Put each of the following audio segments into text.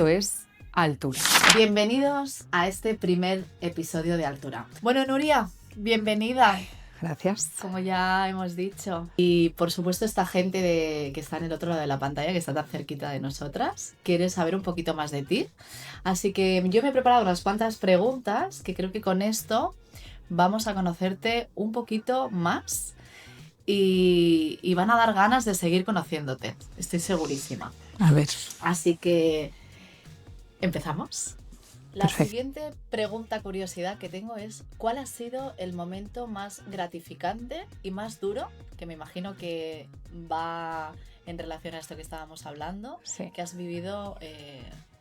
Esto es Altura. Bienvenidos a este primer episodio de Altura. Bueno, Nuria, bienvenida. Gracias. Como ya hemos dicho. Y por supuesto esta gente que está en el otro lado de la pantalla, que está tan cerquita de nosotras, quiere saber un poquito más de ti. Así que yo me he preparado unas cuantas preguntas que creo que con esto vamos a conocerte un poquito más y van a dar ganas de seguir conociéndote. Estoy segurísima. A ver. Así que empezamos. La Perfecto. siguiente pregunta curiosidad que tengo es ¿cuál ha sido el momento más gratificante y más duro? Que me imagino que va en relación a esto que estábamos hablando, Sí. que has vivido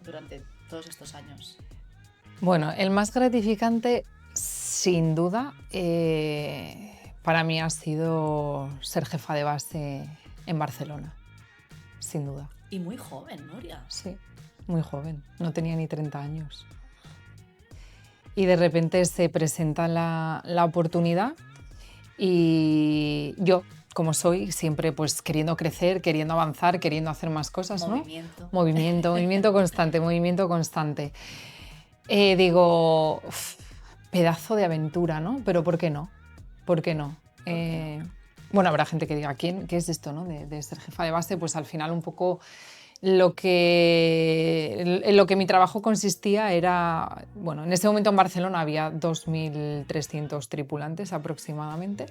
durante todos estos años. Bueno, el más gratificante, sin duda, para mí ha sido ser jefa de base en Barcelona. Sin duda. Y muy joven, Nuria. Sí, muy joven. No tenía ni 30 años. Y de repente se presenta la oportunidad y yo, como soy, siempre pues queriendo crecer, queriendo avanzar, queriendo hacer más cosas, ¿no? Movimiento constante. Digo, pedazo de aventura, ¿no? Pero ¿por qué no? ¿Por qué no? Bueno, habrá gente que diga, ¿qué es esto, no? De ser jefa de base, pues al final un poco lo que mi trabajo consistía era, bueno, en ese momento en Barcelona había 2.300 tripulantes aproximadamente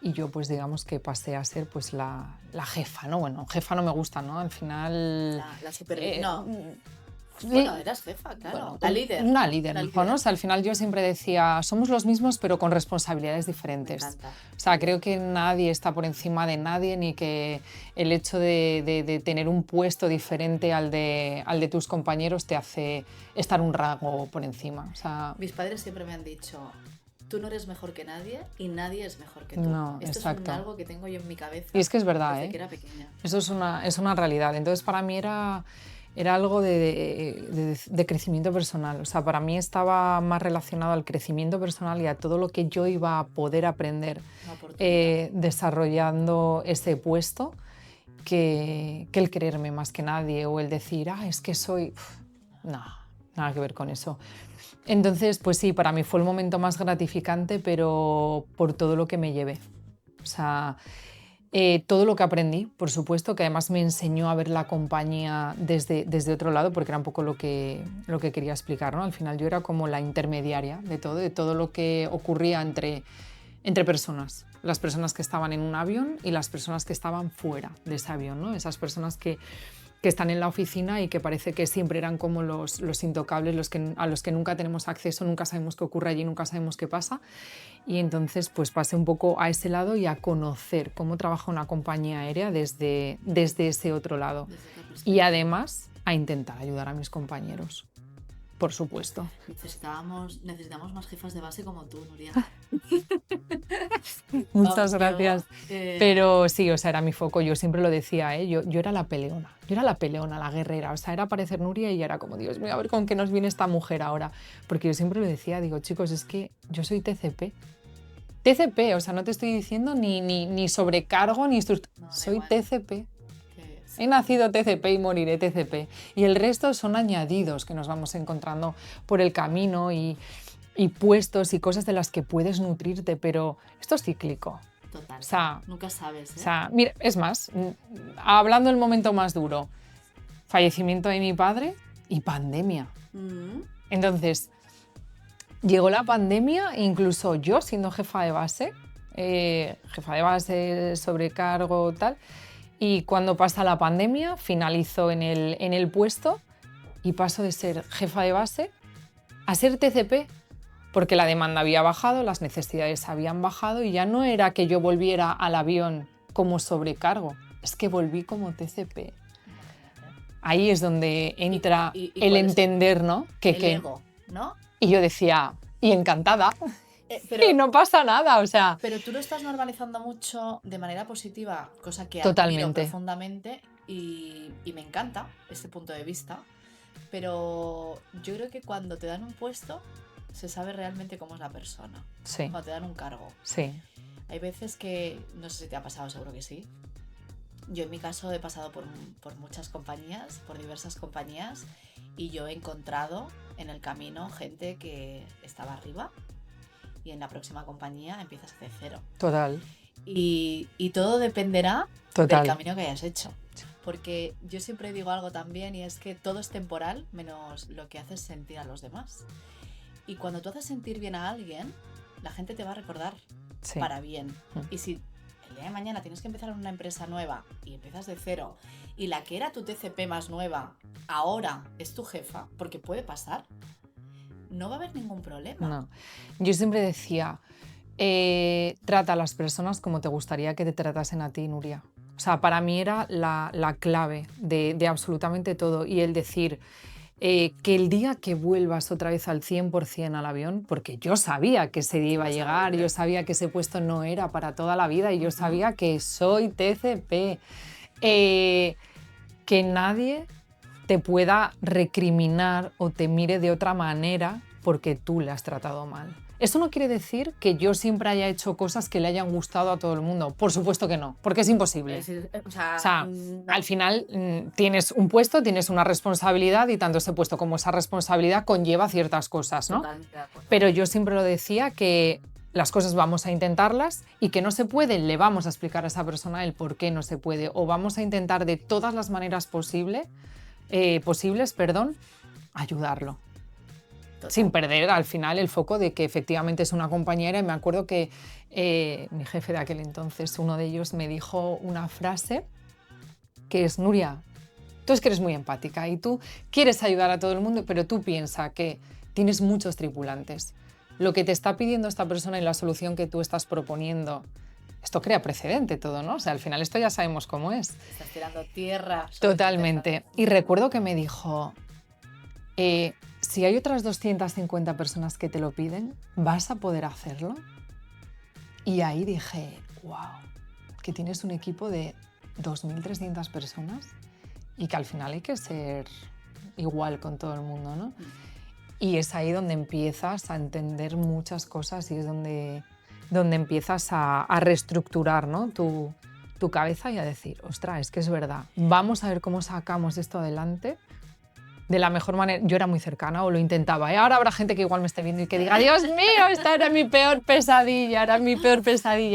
y yo pues digamos que pasé a ser pues la jefa, ¿no? Bueno, jefa no me gusta, ¿no? Al final... La super... no. Bueno, eras jefa, claro. Bueno, la líder. Una líder, La mejor, ¿no? O sea, al final yo siempre decía, somos los mismos pero con responsabilidades diferentes. Me encanta. O sea, creo que nadie está por encima de nadie, ni que el hecho de tener un puesto diferente al de tus compañeros te hace estar un rango por encima. O sea, Mis padres siempre me han dicho, tú no eres mejor que nadie y nadie es mejor que tú. No, Esto exacto. es algo que tengo yo en mi cabeza. Y es que es verdad, desde que era pequeña. Eso es una realidad. Entonces, para mí era algo de crecimiento personal. O sea, para mí estaba más relacionado al crecimiento personal y a todo lo que yo iba a poder aprender desarrollando ese puesto que el creerme más que nadie o el decir, es que soy... No, nada que ver con eso. Entonces, pues sí, para mí fue el momento más gratificante, pero por todo lo que me llevé. O sea... todo lo que aprendí, por supuesto, que además me enseñó a ver la compañía desde otro lado, porque era un poco lo que quería explicar, ¿no? Al final yo era como la intermediaria de todo lo que ocurría entre personas. Las personas que estaban en un avión y las personas que estaban fuera de ese avión, ¿no? Esas personas que están en la oficina y que parece que siempre eran como los intocables, a los que nunca tenemos acceso, nunca sabemos qué ocurre allí, nunca sabemos qué pasa. Y entonces pues pasé un poco a ese lado y a conocer cómo trabaja una compañía aérea desde ese otro lado. Y además a intentar ayudar a mis compañeros, por supuesto. Necesitamos más jefas de base como tú, Nuria. Muchas gracias. Pero sí, o sea, era mi foco, yo siempre lo decía, yo era la peleona, la guerrera, o sea, era parecer Nuria y era como, Dios mío, a ver con qué nos viene esta mujer ahora. Porque yo siempre lo decía, digo, chicos, es que yo soy TCP, o sea, no te estoy diciendo ni sobrecargo, ni soy TCP. He nacido TCP y moriré TCP. Y el resto son añadidos que nos vamos encontrando por el camino y puestos y cosas de las que puedes nutrirte, pero esto es cíclico. Total. O sea, nunca sabes, O sea, mira, es más, hablando del momento más duro, fallecimiento de mi padre y pandemia. Entonces, llegó la pandemia, incluso yo siendo jefa de base, sobrecargo, tal, y cuando pasa la pandemia, finalizo en el puesto y paso de ser jefa de base a ser TCP, porque la demanda había bajado, las necesidades habían bajado y ya no era que yo volviera al avión como sobrecargo, es que volví como TCP. Ahí es donde entra el entender, ¿no? El ego, ¿no? Y yo decía, y encantada, pero, y no pasa nada, o sea... Pero tú lo estás normalizando mucho de manera positiva, cosa que Totalmente. admiro profundamente y me encanta este punto de vista, pero yo creo que cuando te dan un puesto se sabe realmente cómo es la persona. Sí. Cuando te dan un cargo. Sí. Hay veces que, no sé si te ha pasado, seguro que sí. Yo en mi caso he pasado por muchas compañías, por diversas compañías, Y yo he encontrado en el camino gente que estaba arriba y en la próxima compañía empiezas de cero. Total. Y todo dependerá Total. del camino que hayas hecho. Porque yo siempre digo algo también, y es que todo es temporal menos lo que haces sentir a los demás. Y cuando tú haces sentir bien a alguien, la gente te va a recordar Sí. para bien. Y si el día de mañana tienes que empezar en una empresa nueva y empiezas de cero, y la que era tu TCP más nueva ahora es tu jefa, porque puede pasar, no va a haber ningún problema. No. Yo siempre decía, trata a las personas como te gustaría que te tratasen a ti, Nuria. O sea, para mí era la clave de absolutamente todo. Y el decir que el día que vuelvas otra vez al 100% al avión, porque yo sabía que ese día iba a llegar, yo sabía que ese puesto no era para toda la vida y yo sabía que soy TCP, que nadie te pueda recriminar o te mire de otra manera porque tú le has tratado mal. Eso no quiere decir que yo siempre haya hecho cosas que le hayan gustado a todo el mundo. Por supuesto que no, porque es imposible. O sea, no. al final tienes un puesto, tienes una responsabilidad y tanto ese puesto como esa responsabilidad conlleva ciertas cosas, ¿no? Totalmente de acuerdo. Pero yo siempre lo decía que las cosas vamos a intentarlas y que no se puede, le vamos a explicar a esa persona el por qué no se puede o vamos a intentar de todas las maneras posibles, ayudarlo. Total. Sin perder al final el foco de que efectivamente es una compañera. Y me acuerdo que mi jefe de aquel entonces, uno de ellos, me dijo una frase que es: Nuria, tú es que eres muy empática y tú quieres ayudar a todo el mundo, pero tú piensa que tienes muchos tripulantes. Lo que te está pidiendo esta persona y la solución que tú estás proponiendo, esto crea precedente todo, ¿no? O sea, al final esto ya sabemos cómo es. Estás tirando tierra. sobre Totalmente. Y recuerdo que me dijo, si hay otras 250 personas que te lo piden, ¿vas a poder hacerlo? Y ahí dije, wow, que tienes un equipo de 2.300 personas y que al final hay que ser igual con todo el mundo, ¿no? Y es ahí donde empiezas a entender muchas cosas y es donde empiezas a reestructurar, ¿no? tu cabeza y a decir, ostras, es que es verdad, vamos a ver cómo sacamos esto adelante de la mejor manera. Yo era muy cercana o lo intentaba. Ahora habrá gente que igual me esté viendo y que diga, Dios mío, esta era mi peor pesadilla,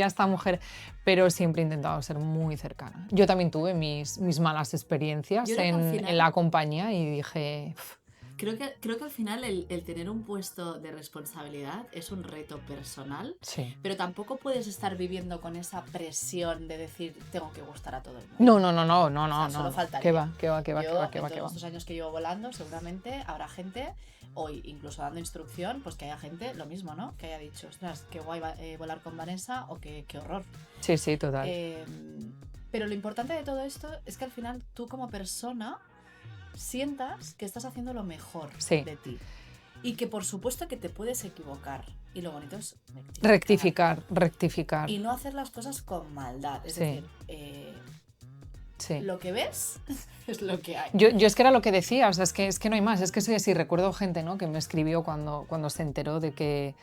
esta mujer. Pero siempre he intentado ser muy cercana. Yo también tuve mis malas experiencias en la compañía y dije... Creo que al final el tener un puesto de responsabilidad es un reto personal, Sí. pero tampoco puedes estar viviendo con esa presión de decir tengo que gustar a todo el mundo. No. Solo faltaría. ¿Qué va? En todos estos años que llevo volando, seguramente habrá gente, hoy incluso dando instrucción, pues que haya gente, lo mismo, ¿no? Que haya dicho, ostras, qué guay volar con Vanessa o qué horror. Sí, total. Pero lo importante de todo esto es que al final tú como persona sientas que estás haciendo lo mejor de ti y que por supuesto que te puedes equivocar y lo bonito es rectificar y no hacer las cosas con maldad, es decir, lo que ves es lo que hay. Yo es que era lo que decía, o sea, es que no hay más, es que soy así. Recuerdo gente, ¿no?, que me escribió cuando se enteró de que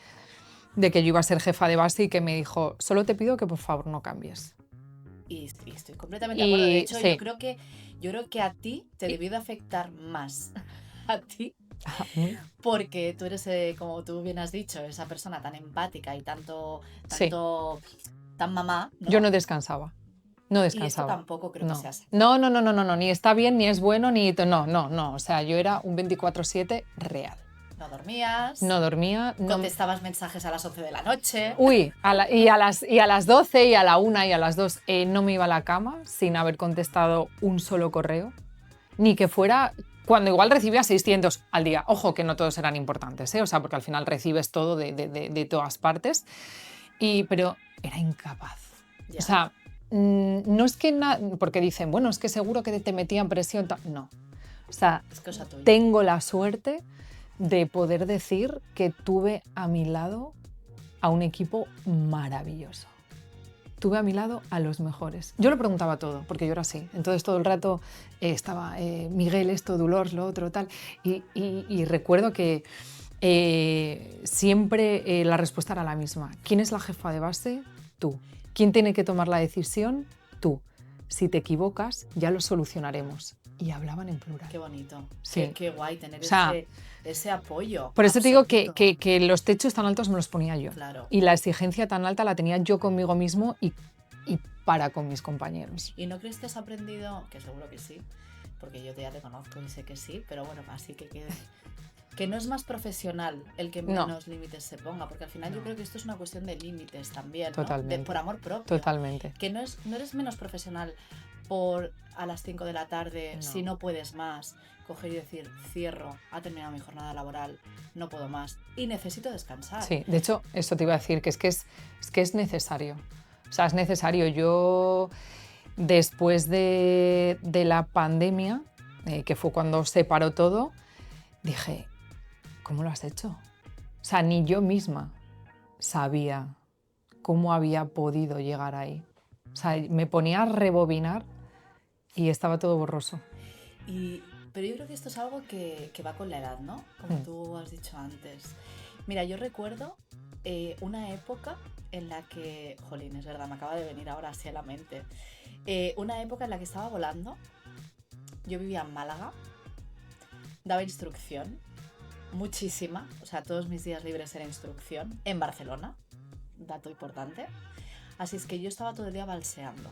yo iba a ser jefa de base y que me dijo, solo te pido que por favor no cambies. Y estoy completamente de acuerdo. De hecho, yo creo que a ti te debió de afectar más. A ti. Porque tú eres, como tú bien has dicho, esa persona tan empática y tan mamá, ¿no? Yo no descansaba. No Y descansaba. esto tampoco creo que sea así. No, ni está bien, ni es bueno, ni... No. O sea, yo era un 24/7 real. No dormías. No dormía. Contestabas mensajes a las 11 de la noche. Uy, y a las 12 y a la 1 y a las 2 no me iba a la cama sin haber contestado un solo correo. Ni que fuera cuando igual recibía 600 al día. Ojo, que no todos eran importantes, ¿eh? O sea, porque al final recibes todo de todas partes. Pero era incapaz. Ya. O sea, no es que... porque dicen, bueno, es que seguro que te metían presión. No. O sea, es cosa tuya. Tengo la suerte de poder decir que tuve a mi lado a un equipo maravilloso. Tuve a mi lado a los mejores. Yo lo preguntaba todo, porque yo era así. Entonces todo el rato estaba Miguel esto, Dolors lo otro, tal. Y recuerdo que siempre la respuesta era la misma. ¿Quién es la jefa de base? Tú. ¿Quién tiene que tomar la decisión? Tú. si te equivocas, ya lo solucionaremos. Y hablaban en plural. Qué bonito. Sí. Qué guay tener O sea, ese apoyo. Por eso te digo absoluto. que los techos tan altos me los ponía yo. Claro. Y la exigencia tan alta la tenía yo conmigo mismo y para con mis compañeros. ¿Y no crees que has aprendido, que seguro que sí, porque yo ya te conozco y sé que sí, pero bueno, así que quede, que no es más profesional el que menos límites se ponga, porque al final yo creo que esto es una cuestión de límites también, ¿no? Totalmente. Por amor propio. Totalmente. Que no eres menos profesional por a las 5 de la tarde, si no puedes más, coger y decir, cierro, ha terminado mi jornada laboral, no puedo más y necesito descansar. Sí, de hecho, eso te iba a decir, que es necesario. O sea, es necesario. Yo, después de la pandemia, que fue cuando se paró todo, dije, ¿cómo lo has hecho? O sea, ni yo misma sabía cómo había podido llegar ahí. O sea, me ponía a rebobinar y estaba todo borroso. Pero yo creo que esto es algo que va con la edad, ¿no? Como tú has dicho antes. Mira, yo recuerdo una época en la que, jolín, es verdad, me acaba de venir ahora así a la mente, una época en la que estaba volando, yo vivía en Málaga, daba instrucción, muchísima, o sea, todos mis días libres era instrucción, en Barcelona, dato importante, así es que yo estaba todo el día balseando.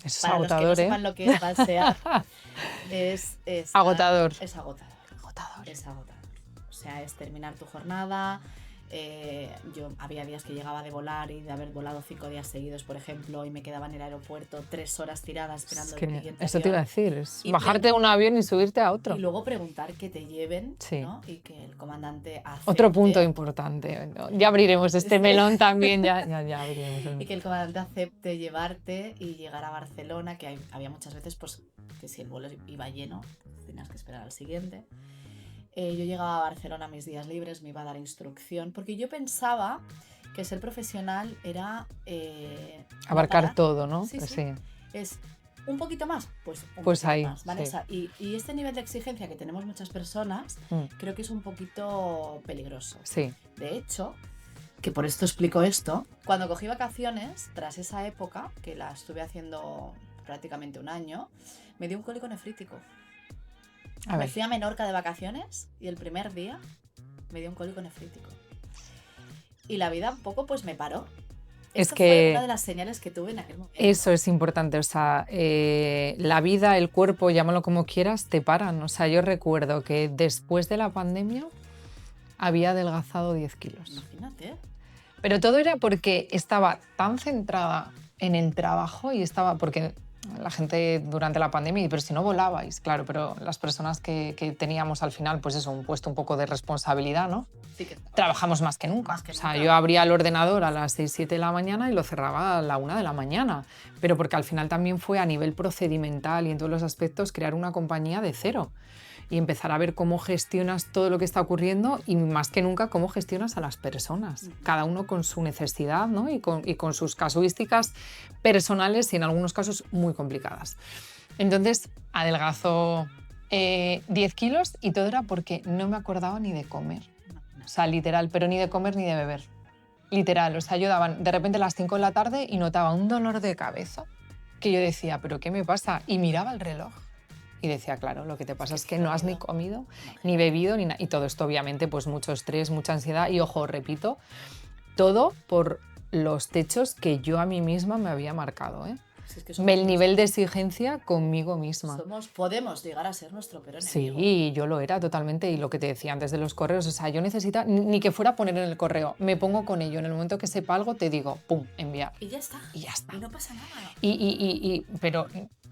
Es Para agotador, los que no sepan lo que es balsear, es agotador. Es agotador. Es agotador. O sea, es terminar tu jornada. Yo había días que llegaba de volar y de haber volado 5 días seguidos, por ejemplo, y me quedaba en el aeropuerto 3 horas tirada esperando el siguiente eso avión. te iba a decir, es bajarte de un avión y subirte a otro. Y luego preguntar que te lleven, ¿no? Y que el comandante acepte. Otro punto importante. Ya abriremos este melón también, ya abriremos. Y que el comandante acepte llevarte y llegar a Barcelona, que había muchas veces pues que si el vuelo iba lleno, tenías que esperar al siguiente. Yo llegaba a Barcelona mis días libres, me iba a dar instrucción, porque yo pensaba que ser profesional era... abarcar todo, ¿no? Sí. Es un poquito más, pues un pues poquito ahí, más, ¿vale? sí. O sea, y este nivel de exigencia que tenemos muchas personas, creo que es un poquito peligroso. Sí. De hecho, que por esto explico esto, cuando cogí vacaciones, tras esa época, que la estuve haciendo prácticamente un año, me dio un cólico nefrítico. Me fui a Menorca de vacaciones y el primer día me dio un cólico nefrítico. Y la vida un poco pues me paró. Esto fue una de las señales que tuve en aquel momento. Eso es importante, o sea, la vida, el cuerpo, llámalo como quieras, te paran. O sea, yo recuerdo que después de la pandemia había adelgazado 10 kilos. Imagínate. Pero todo era porque estaba tan centrada en el trabajo y porque la gente durante la pandemia, pero si no volabais, claro, pero las personas que teníamos al final, pues eso, un puesto un poco de responsabilidad, ¿no? Sí que trabajamos más que nunca. O sea, yo abría el ordenador a las 6, 7 de la mañana y lo cerraba a la 1 de la mañana, pero porque al final también fue a nivel procedimental y en todos los aspectos crear una compañía de cero y empezar a ver cómo gestionas todo lo que está ocurriendo y más que nunca cómo gestionas a las personas, cada uno con su necesidad, ¿no? y con sus casuísticas personales y en algunos casos muy complicadas. Entonces adelgazó 10 kilos y todo era porque no me acordaba ni de comer, o sea, literal, pero ni de comer ni de beber, literal. O sea, yo daban de repente las 5 de la tarde y notaba un dolor de cabeza que yo decía, ¿pero qué me pasa? Y miraba el reloj. Y decía, claro, lo que te pasa es que no has ni comido, ni bebido, ni nada. Y todo esto, obviamente, pues mucho estrés, mucha ansiedad. Y ojo, repito, todo por los techos que yo a mí misma me había marcado, ¿eh? Si es que el nivel de exigencia conmigo misma. Podemos llegar a ser nuestro peor enemigo. Sí, yo lo era totalmente. Y lo que te decía antes de los correos, o sea, yo necesitaba, ni que fuera a poner en el correo, me pongo con ello. En el momento que sepa algo, te digo, pum, enviar. Y ya está. Y ya está. Y no pasa nada. Pero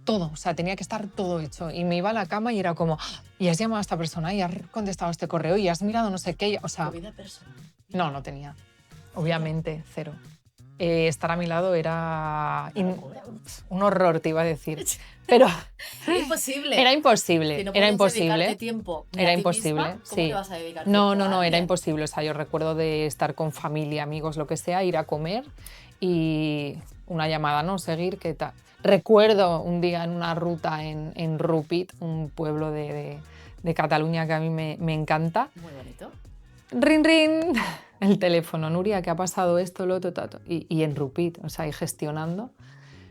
todo, o sea, tenía que estar todo hecho. Y me iba a la cama y era como, y has llamado a esta persona, y has contestado este correo, y has mirado no sé qué. O sea, ¿Tu vida personal? No tenía. Obviamente, cero. Estar a mi lado era un horror, te iba a decir. Pero imposible. Era imposible. Si no Era imposible. Tiempo era imposible. Misma, ¿cómo sí. te vas a dedicar No, era imposible. O sea, yo recuerdo de estar con familia, amigos, lo que sea, ir a comer y una llamada, ¿no? Seguir, ¿qué tal? Recuerdo un día en una ruta en Rupit, un pueblo de Cataluña que a mí me encanta. Muy bonito. Rin, rin. El teléfono, Nuria, ¿qué ha pasado esto, lo otro, tato? Y en Rupit, o sea, y gestionando.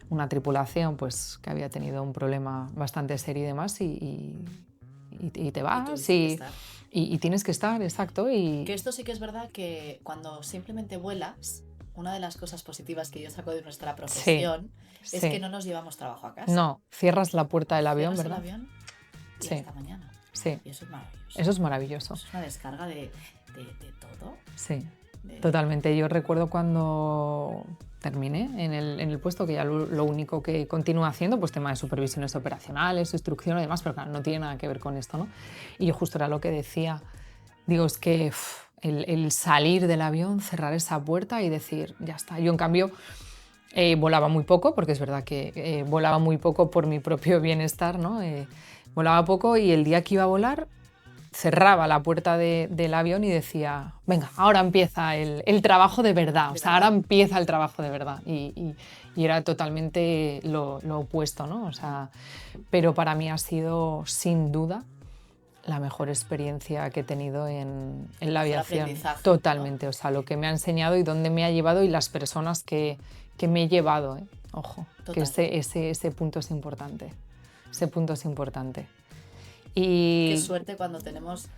una tripulación pues, que había tenido un problema bastante serio y demás y te vas y tienes que estar, exacto. Que esto sí que es verdad que cuando simplemente vuelas, una de las cosas positivas que yo saco de nuestra profesión es que no nos llevamos trabajo a casa. No, cierras la puerta del avión, Cierras ¿verdad? el avión y hasta mañana. Sí. Y eso es maravilloso. Eso es maravilloso. Eso es una descarga de todo. Sí, totalmente. Yo recuerdo cuando terminé en el puesto, que ya lo único que continúo haciendo, pues tema de supervisiones operacionales, instrucción y demás, pero claro, no tiene nada que ver con esto, ¿no? Y yo justo era lo que decía, digo, es que el salir del avión, cerrar esa puerta y decir, ya está. Yo, en cambio, volaba muy poco, porque es verdad que volaba muy poco por mi propio bienestar, ¿no? Volaba poco y el día que iba a volar, cerraba la puerta del avión y decía, venga, ahora empieza el trabajo de verdad, o sea, ahora empieza el trabajo de verdad. Y era totalmente lo opuesto, ¿no? O sea, pero para mí ha sido, sin duda, la mejor experiencia que he tenido en la aviación. Totalmente, ¿no? O sea, lo que me ha enseñado y dónde me ha llevado y las personas que me he llevado, ¿eh? Ojo, total. Que ese punto es importante. Ese punto es importante. Y qué suerte cuando tenemos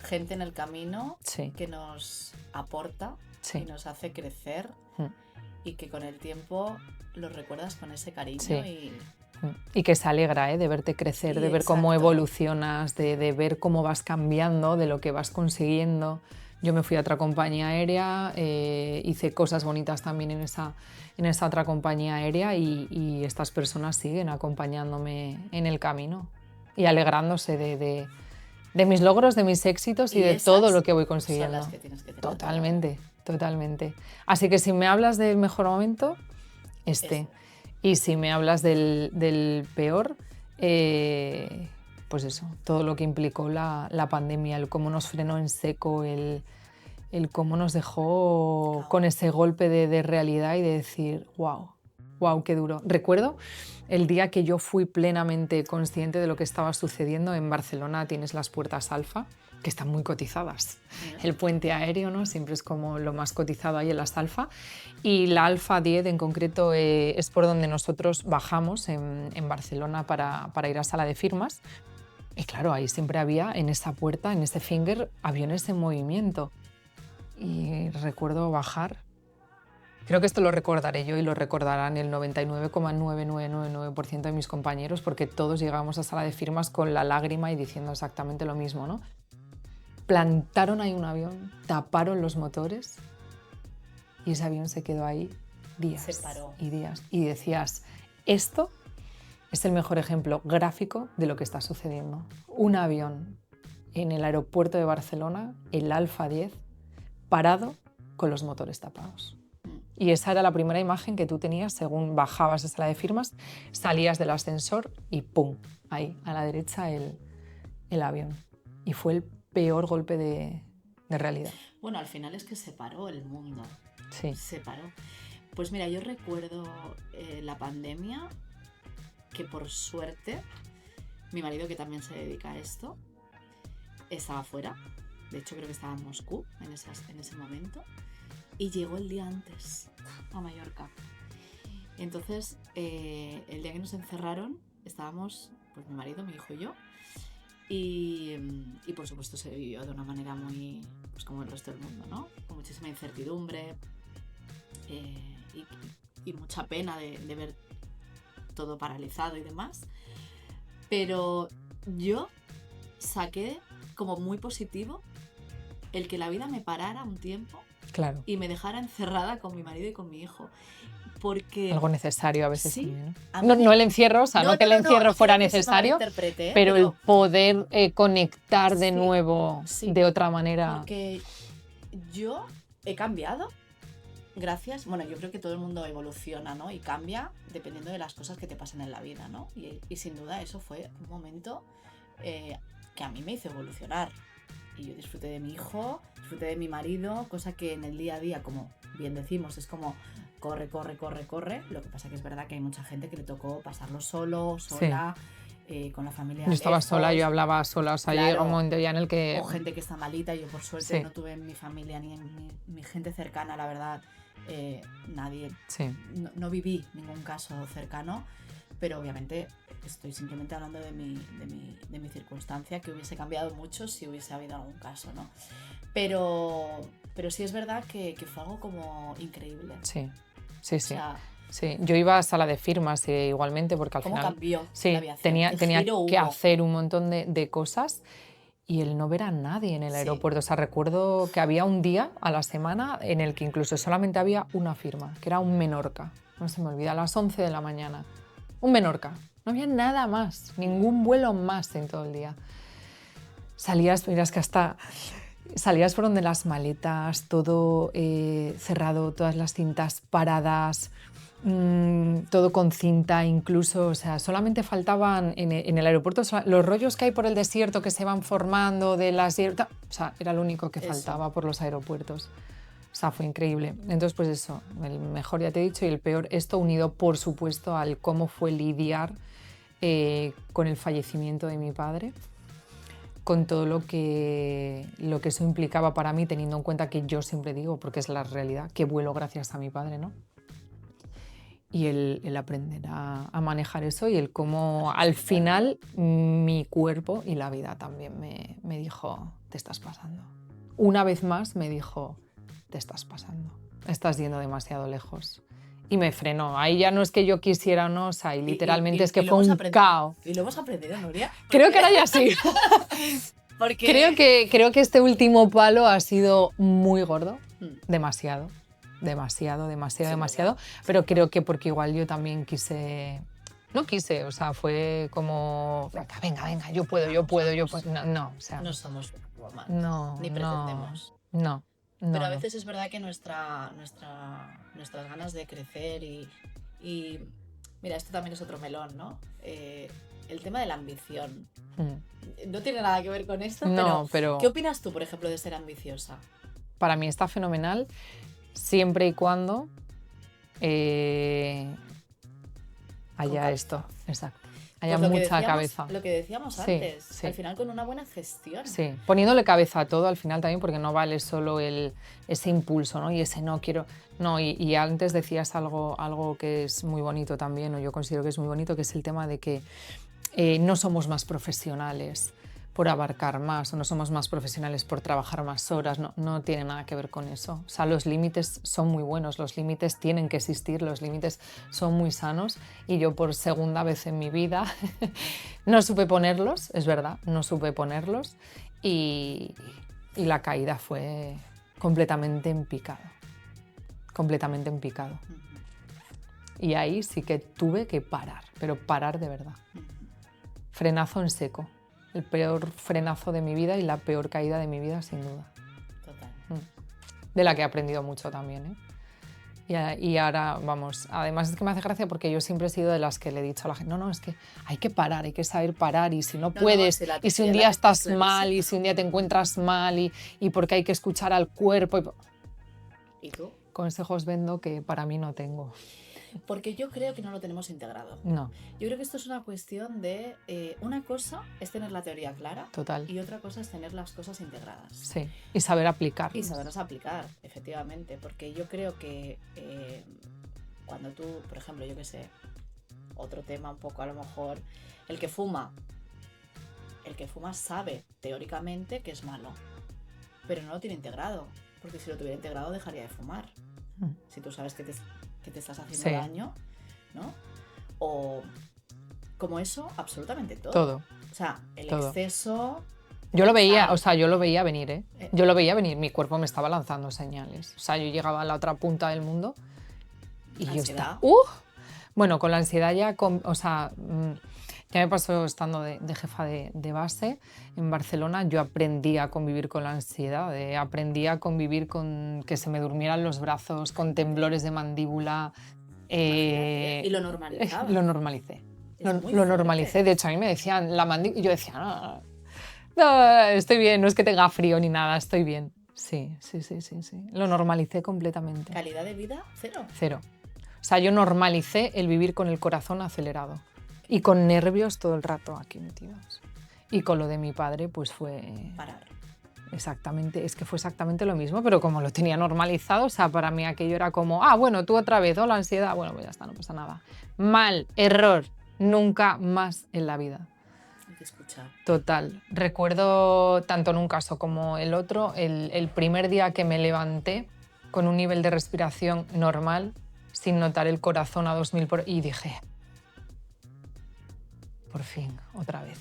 gente en el camino que nos aporta y nos hace crecer y que con el tiempo los recuerdas con ese cariño y que se alegra de verte crecer, de ver cómo evolucionas, de ver cómo vas cambiando, de lo que vas consiguiendo. Yo me fui a otra compañía aérea, hice cosas bonitas también en esa otra compañía aérea y estas personas siguen acompañándome en el camino y alegrándose de mis logros, de mis éxitos y de todo lo que voy consiguiendo. Son las que tienes que tener. Totalmente. Así que si me hablas del mejor momento, y si me hablas del peor, pues eso, todo lo que implicó la pandemia, el cómo nos frenó en seco, el cómo nos dejó con ese golpe de realidad y de decir, wow, qué duro. Recuerdo el día que yo fui plenamente consciente de lo que estaba sucediendo. En Barcelona tienes las puertas Alfa, que están muy cotizadas. El puente aéreo, ¿no? Siempre es como lo más cotizado ahí en las Alfa. Y la Alfa 10 en concreto es por donde nosotros bajamos en Barcelona para ir a sala de firmas. Y claro, ahí siempre había en esa puerta, en ese finger, aviones en movimiento. Y recuerdo bajar. Creo que esto lo recordaré yo y lo recordarán el 99,9999% de mis compañeros, porque todos llegábamos a sala de firmas con la lágrima y diciendo exactamente lo mismo, ¿no? Plantaron ahí un avión, taparon los motores y ese avión se quedó ahí días y días. Y decías, esto es el mejor ejemplo gráfico de lo que está sucediendo. Un avión en el aeropuerto de Barcelona, el Alfa 10, parado con los motores tapados. Y esa era la primera imagen que tú tenías según bajabas a sala de firmas, salías del ascensor y ¡pum! Ahí, a la derecha, el avión. Y fue el peor golpe de realidad. Bueno, al final es que se paró el mundo. Sí. Se paró. Pues mira, yo recuerdo la pandemia, que por suerte, mi marido, que también se dedica a esto, estaba fuera. De hecho, creo que estaba en Moscú en ese momento. Y llegó el día antes a Mallorca. Entonces, el día que nos encerraron, estábamos, pues mi marido, mi hijo y yo. Y por supuesto se vivió de una manera muy, pues como el resto del mundo, ¿no? Con muchísima incertidumbre y mucha pena de ver todo paralizado y demás. Pero yo saqué como muy positivo el que la vida me parara un tiempo. Claro. Y me dejara encerrada con mi marido y con mi hijo. Porque algo necesario a veces. Sí, también, ¿no? No el encierro, o sea, no que el encierro fuera necesario, pero el poder conectar de nuevo de otra manera. Porque yo he cambiado gracias, bueno, yo creo que todo el mundo evoluciona, ¿no? Y cambia dependiendo de las cosas que te pasan en la vida, ¿no? Y sin duda eso fue un momento que a mí me hizo evolucionar. Y yo disfruté de mi hijo, disfruté de mi marido, cosa que en el día a día, como bien decimos, es como corre. Lo que pasa que es verdad que hay mucha gente que le tocó pasarlo sola, con la familia. Yo estaba sola, yo hablaba sola, o sea, llega un momento ya en el que... O gente que está malita, yo por suerte no tuve en mi familia ni en mi gente cercana, la verdad, nadie, Sí, no viví ningún caso cercano, pero obviamente estoy simplemente hablando de mi circunstancia, que hubiese cambiado mucho si hubiese habido algún caso, ¿no? Pero sí es verdad que fue algo como increíble. sí, O sea, sí. Yo iba a sala de firmas igualmente porque al ¿cómo final cambió la sí, aviación? tenía ¿Qué que giro hubo? hacer un montón de cosas y el no ver a nadie en el Sí. aeropuerto. O sea, recuerdo que había un día a la semana en el que incluso solamente había una firma, que era un Menorca. No se me olvida, a las 11 de la mañana. Un Menorca. No había nada más, ningún vuelo más en todo el día. Salías, miras que hasta salías por donde las maletas, todo cerrado, todas las cintas paradas, todo con cinta incluso, o sea, solamente faltaban en el aeropuerto los rollos que hay por el desierto que se van formando de las... O sea, era lo único que faltaba por los aeropuertos. O sea, fue increíble. Entonces, pues eso, el mejor ya te he dicho y el peor, esto unido, por supuesto, al cómo fue lidiar con el fallecimiento de mi padre, con todo lo que eso implicaba para mí, teniendo en cuenta que yo siempre digo, porque es la realidad, que vuelo gracias a mi padre, ¿no? Y el aprender a manejar eso y el cómo al final mi cuerpo y la vida también me dijo, te estás pasando. Una vez más me dijo, te estás pasando, estás yendo demasiado lejos. Y me frenó. Ahí ya no es que yo quisiera o no, o sea, y literalmente es que fue un caos. Y lo hemos aprendido, Nuria. Creo que ahora ya sí. Porque... Creo que este último palo ha sido muy gordo, demasiado, pero creo que porque igual yo también no quise, o sea, fue como, venga, yo puedo. No, o sea, no somos woman, no, ni pretendemos. No. Pero a veces es verdad que nuestras ganas de crecer y mira, esto también es otro melón, ¿no? El tema de la ambición. No tiene nada que ver con esto, pero ¿qué opinas tú, por ejemplo, de ser ambiciosa? Para mí está fenomenal, siempre y cuando haya esto, exacto. Haya Pues mucha cabeza. Lo que decíamos antes, sí. Al final con una buena gestión. Sí, poniéndole cabeza a todo al final también, porque no vale solo ese impulso, ¿no? Y ese no quiero... No, y antes decías algo que es muy bonito también, o yo considero que es muy bonito, que es el tema de que no somos más profesionales por abarcar más, o no somos más profesionales por trabajar más horas, no tiene nada que ver con eso. O sea, los límites son muy buenos, los límites tienen que existir, los límites son muy sanos y yo por segunda vez en mi vida no supe ponerlos, es verdad, no supe ponerlos y la caída fue completamente en picado. Y ahí sí que tuve que parar, pero parar de verdad. Frenazo en seco. El peor frenazo de mi vida y la peor caída de mi vida, sin duda. Total. De la que he aprendido mucho también, ¿eh? Y ahora, vamos, además es que me hace gracia porque yo siempre he sido de las que le he dicho a la gente, no, es que hay que parar, hay que saber parar y si no puedes, y si un día estás mal, y si un día te encuentras mal, y porque hay que escuchar al cuerpo. ¿Y tú? Consejos vendo que para mí no tengo. Porque yo creo que no lo tenemos integrado. No. Yo creo que esto es una cuestión de... una cosa es tener la teoría clara. Total. Y otra cosa es tener las cosas integradas. Sí, y saber aplicar. Y saberlas aplicar, efectivamente. Porque yo creo que cuando tú, por ejemplo, yo qué sé, otro tema un poco a lo mejor, el que fuma sabe teóricamente que es malo, pero no lo tiene integrado. Porque si lo tuviera integrado dejaría de fumar. Si tú sabes que te estás haciendo daño, ¿no? O como eso, absolutamente todo. Todo. O sea, el exceso... Yo lo veía, yo lo veía venir, ¿eh? Yo lo veía venir, mi cuerpo me estaba lanzando señales. O sea, yo llegaba a la otra punta del mundo y yo estaba... Bueno, con la ansiedad ya, ya me pasó estando de jefa de base en Barcelona, yo aprendí a convivir con la ansiedad, aprendí a convivir con que se me durmieran los brazos, con temblores de mandíbula. Y lo normalizaba. Lo normalicé. Lo normalicé. De hecho, a mí me decían la mandíbula y yo decía, no, estoy bien, no es que tenga frío ni nada, estoy bien. Sí. Lo normalicé completamente. ¿Calidad de vida? Cero. Cero. O sea, yo normalicé el vivir con el corazón acelerado y con nervios todo el rato aquí metidos. Y con lo de mi padre, pues fue... Parar. exactamente, es que fue exactamente lo mismo, pero como lo tenía normalizado, o sea, para mí aquello era como, bueno, tú otra vez, la ansiedad, bueno, pues ya está, no pasa nada. Mal, error, nunca más en la vida. Hay que escuchar. Total. Recuerdo tanto en un caso como el otro, el primer día que me levanté con un nivel de respiración normal, sin notar el corazón a 2000 y dije, por fin, otra vez.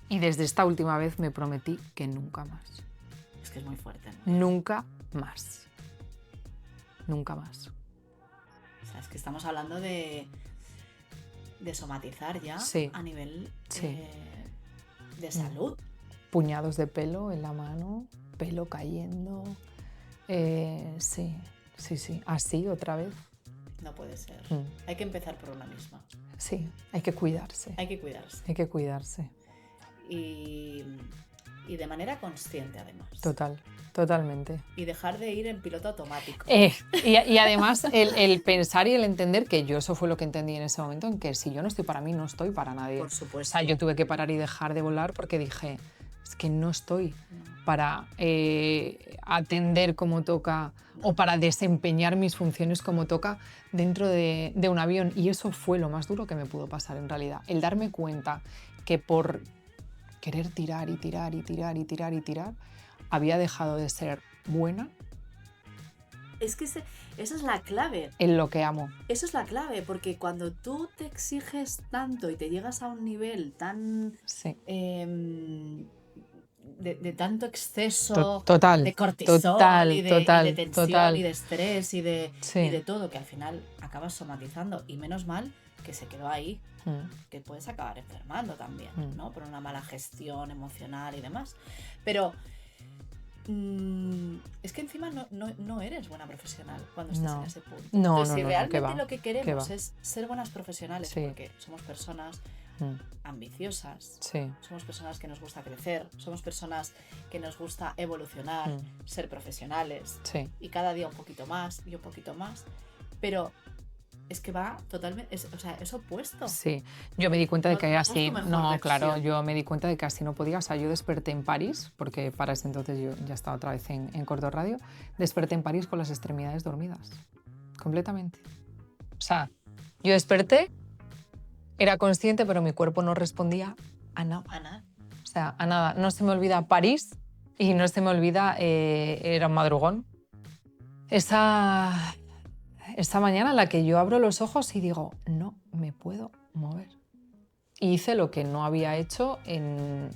Y desde esta última vez me prometí que nunca más. Es que es muy fuerte, ¿no? Nunca más. Nunca más. O sea, es que estamos hablando de somatizar ya Sí. a nivel Sí. de salud. Puñados de pelo en la mano, pelo cayendo. Sí. Así otra vez. No puede ser. Mm. Hay que empezar por una misma. Sí, hay que cuidarse. Hay que cuidarse. Hay que cuidarse. Y de manera consciente, además. Totalmente. Y dejar de ir en piloto automático. Y además el pensar y el entender que yo eso fue lo que entendí en ese momento, en que si yo no estoy para mí, no estoy para nadie. Por supuesto. O sea, yo tuve que parar y dejar de volar porque dije, es que no estoy para atender como toca o para desempeñar mis funciones como toca dentro de un avión. Y eso fue lo más duro que me pudo pasar en realidad. El darme cuenta que por querer tirar, había dejado de ser buena. Es que esa es la clave. En lo que amo. Eso es la clave, porque cuando tú te exiges tanto y te llegas a un nivel tan... Sí. De tanto exceso Total, de cortisol total, y de tensión total. y de estrés y de Sí. todo, que al final acabas somatizando. Y menos mal que se quedó ahí, que puedes acabar enfermando también, ¿no? Por una mala gestión emocional y demás. Pero es que encima no eres buena profesional cuando estás en ese punto. Entonces, si realmente lo que queremos es ser buenas profesionales, Sí. porque somos personas ambiciosas, Sí. somos personas que nos gusta crecer, somos personas que nos gusta evolucionar, ser profesionales, Sí. y cada día un poquito más y un poquito más, pero es que va totalmente, o sea, es opuesto. Sí, yo me di cuenta de que así, no, claro, yo me di cuenta de que así no podía, o sea, yo desperté en París, porque para ese entonces yo ya estaba otra vez en Corto Radio, desperté en París con las extremidades dormidas, completamente. O sea, yo desperté, era consciente, pero mi cuerpo no respondía a nada. A nada. O sea, a nada. No se me olvida París y no se me olvida, era un madrugón. Esa mañana en la que yo abro los ojos y digo, no me puedo mover. Y hice lo que no había hecho en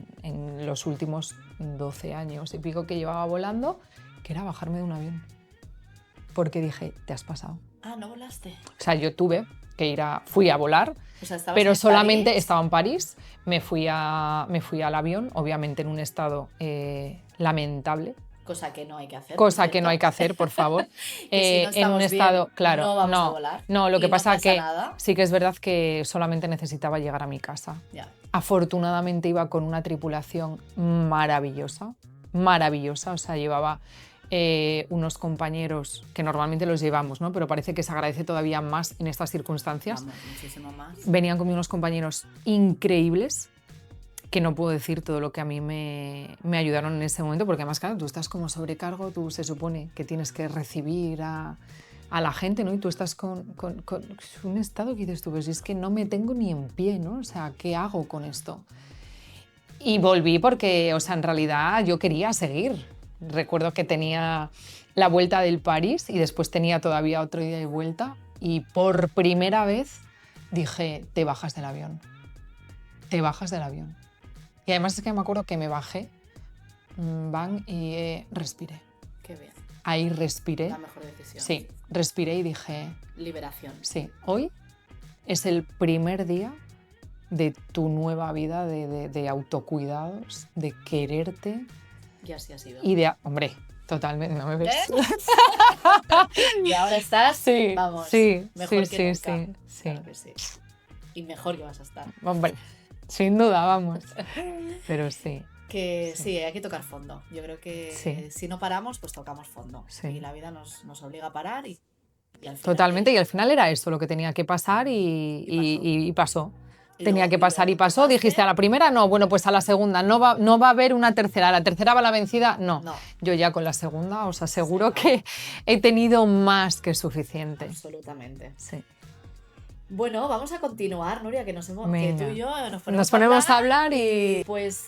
los últimos 12 años y pico que llevaba volando, que era bajarme de un avión. Porque dije, te has pasado. ¿No volaste? O sea, yo fui a volar, o sea, pero solamente París. Estaba en París, me fui al avión, obviamente en un estado lamentable. Cosa que no hay que hacer. Cosa que no hay que hacer, por favor. Que si no en un estado, bien, claro, no vamos a volar. No, lo que pasa que nada. Sí que es verdad que solamente necesitaba llegar a mi casa. Ya. Afortunadamente iba con una tripulación maravillosa, o sea, llevaba unos compañeros que normalmente los llevamos, ¿no? Pero parece que se agradece todavía más en estas circunstancias. Vamos, muchísimo más. Venían conmigo unos compañeros increíbles, que no puedo decir todo lo que a mí me ayudaron en ese momento, porque además, claro, tú estás como sobrecargo, tú se supone que tienes que recibir a la gente, ¿no? Y tú estás con un estado que dices tú, pues es que no me tengo ni en pie, ¿no? O sea, ¿qué hago con esto? Y volví porque, o sea, en realidad yo quería seguir. Recuerdo que tenía la vuelta del París y después tenía todavía otro ida y vuelta, y por primera vez dije, te bajas del avión. Te bajas del avión. Y además es que me acuerdo que me bajé, y respiré. Qué bien. Ahí respiré. La mejor decisión. Sí, respiré y dije... Liberación. Sí, hoy es el primer día de tu nueva vida, de autocuidados, de quererte. Y así ha sido. Y hombre, totalmente, no me ves. Y ahora estás, sí, vamos, sí, mejor sí, que nunca. Sí. Claro que sí. Y mejor que vas a estar. Hombre, sin duda, vamos. Pero sí. Que sí, hay que tocar fondo. Yo creo que si no paramos, pues tocamos fondo. Sí. Y la vida nos obliga a parar y al final... Totalmente, y al final era eso lo que tenía que pasar y pasó. tenía que pasar y pasó. Dijiste a la primera, no, bueno, pues a la segunda, no va a haber una tercera, a la tercera va la vencida, no. Yo ya con la segunda os aseguro que he tenido más que suficiente. Absolutamente. Sí. Bueno, vamos a continuar, Nuria, que tú y yo nos ponemos a hablar y... Pues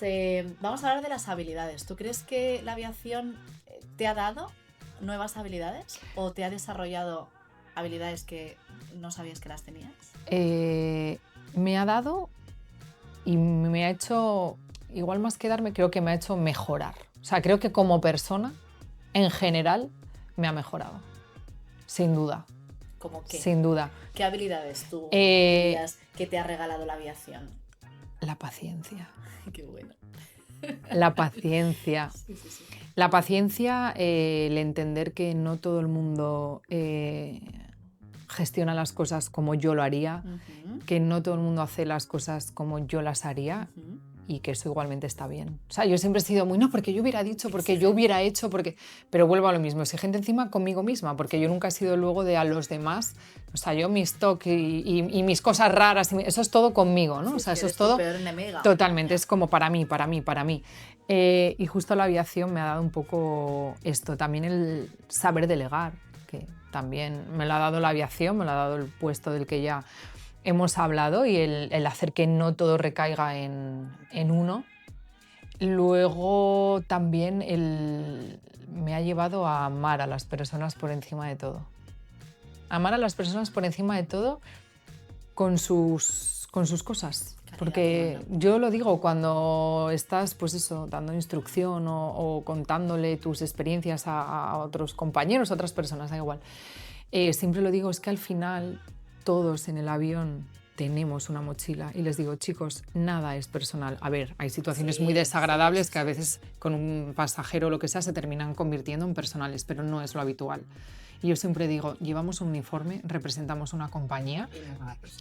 vamos a hablar de las habilidades. ¿Tú crees que la aviación te ha dado nuevas habilidades o te ha desarrollado habilidades que no sabías que las tenías? Me ha dado y me ha hecho, igual más que darme, creo que me ha hecho mejorar. O sea, creo que como persona, en general, me ha mejorado. Sin duda. ¿Cómo qué? Sin duda. ¿Qué habilidades tú dirías que te ha regalado la aviación? La paciencia. Qué bueno. La paciencia. Sí. La paciencia, el entender que no todo el mundo gestiona las cosas como yo lo haría, que no todo el mundo hace las cosas como yo las haría y que eso igualmente está bien. O sea, yo siempre he sido muy, no, porque yo hubiera dicho, porque yo hubiera hecho, porque... Pero vuelvo a lo mismo, exigente encima conmigo misma, porque yo nunca he sido luego de a los demás. O sea, yo mis toques y mis cosas raras, eso es todo conmigo, ¿no? Sí, o sea, eso es todo... todo... peor enemiga. Totalmente, es como para mí. Y justo la aviación me ha dado un poco esto, también el saber delegar, que también me lo ha dado la aviación, me lo ha dado el puesto del que ya hemos hablado y el hacer que no todo recaiga en uno. Luego también me ha llevado a amar a las personas por encima de todo. Amar a las personas por encima de todo con sus cosas. Porque yo lo digo, cuando estás, pues eso, dando instrucción o contándole tus experiencias a otros compañeros, a otras personas, da igual. Siempre lo digo, es que al final todos en el avión tenemos una mochila y les digo, chicos, nada es personal. A ver, hay situaciones muy desagradables que a veces con un pasajero o lo que sea se terminan convirtiendo en personales, pero no es lo habitual. Y yo siempre digo, llevamos un uniforme, representamos una compañía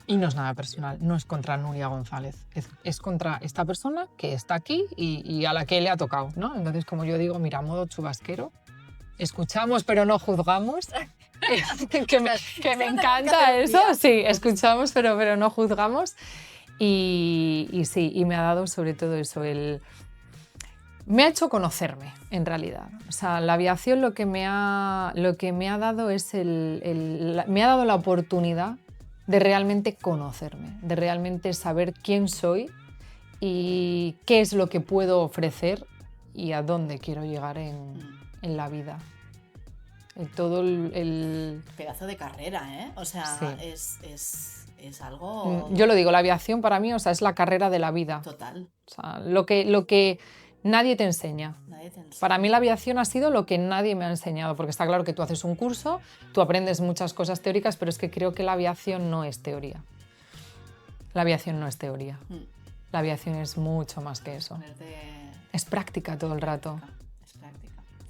y no es nada personal. No es contra Nuria González, es contra esta persona que está aquí y a la que le ha tocado, ¿no? Entonces, como yo digo, mira, modo chubasquero, escuchamos pero no juzgamos. que me encanta eso, sí, escuchamos pero no juzgamos y sí, y me ha dado sobre todo eso, me ha hecho conocerme en realidad. O sea, la aviación lo que me ha dado es me ha dado la oportunidad de realmente conocerme, de realmente saber quién soy y qué es lo que puedo ofrecer y a dónde quiero llegar en la vida. Todo el pedazo de carrera, ¿eh? O sea, sí. es algo... Yo lo digo, la aviación para mí, o sea, es la carrera de la vida. Total. O sea, lo que nadie te enseña. Para mí la aviación ha sido lo que nadie me ha enseñado, porque está claro que tú haces un curso, tú aprendes muchas cosas teóricas, pero es que creo que la aviación no es teoría. La aviación no es teoría. La aviación es mucho más que eso. Es práctica todo el rato.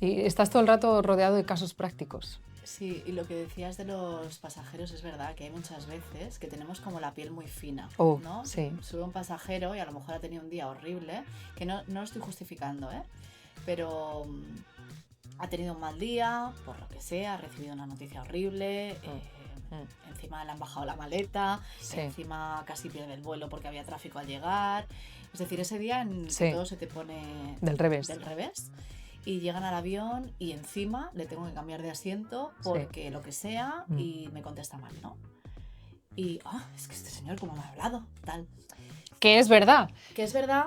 Y estás todo el rato rodeado de casos prácticos. Sí, y lo que decías de los pasajeros es verdad que hay muchas veces que tenemos como la piel muy fina, ¿no? Sí. Sube un pasajero y a lo mejor ha tenido un día horrible, que no lo estoy justificando, pero ha tenido un mal día, por lo que sea, ha recibido una noticia horrible, encima le han bajado la maleta, encima casi pierde el vuelo porque había tráfico al llegar. Es decir, ese día en que todo se te pone del revés. Y llegan al avión y encima le tengo que cambiar de asiento porque lo que sea y me contesta mal, ¿no? Y, es que este señor cómo me ha hablado, tal. Que es verdad.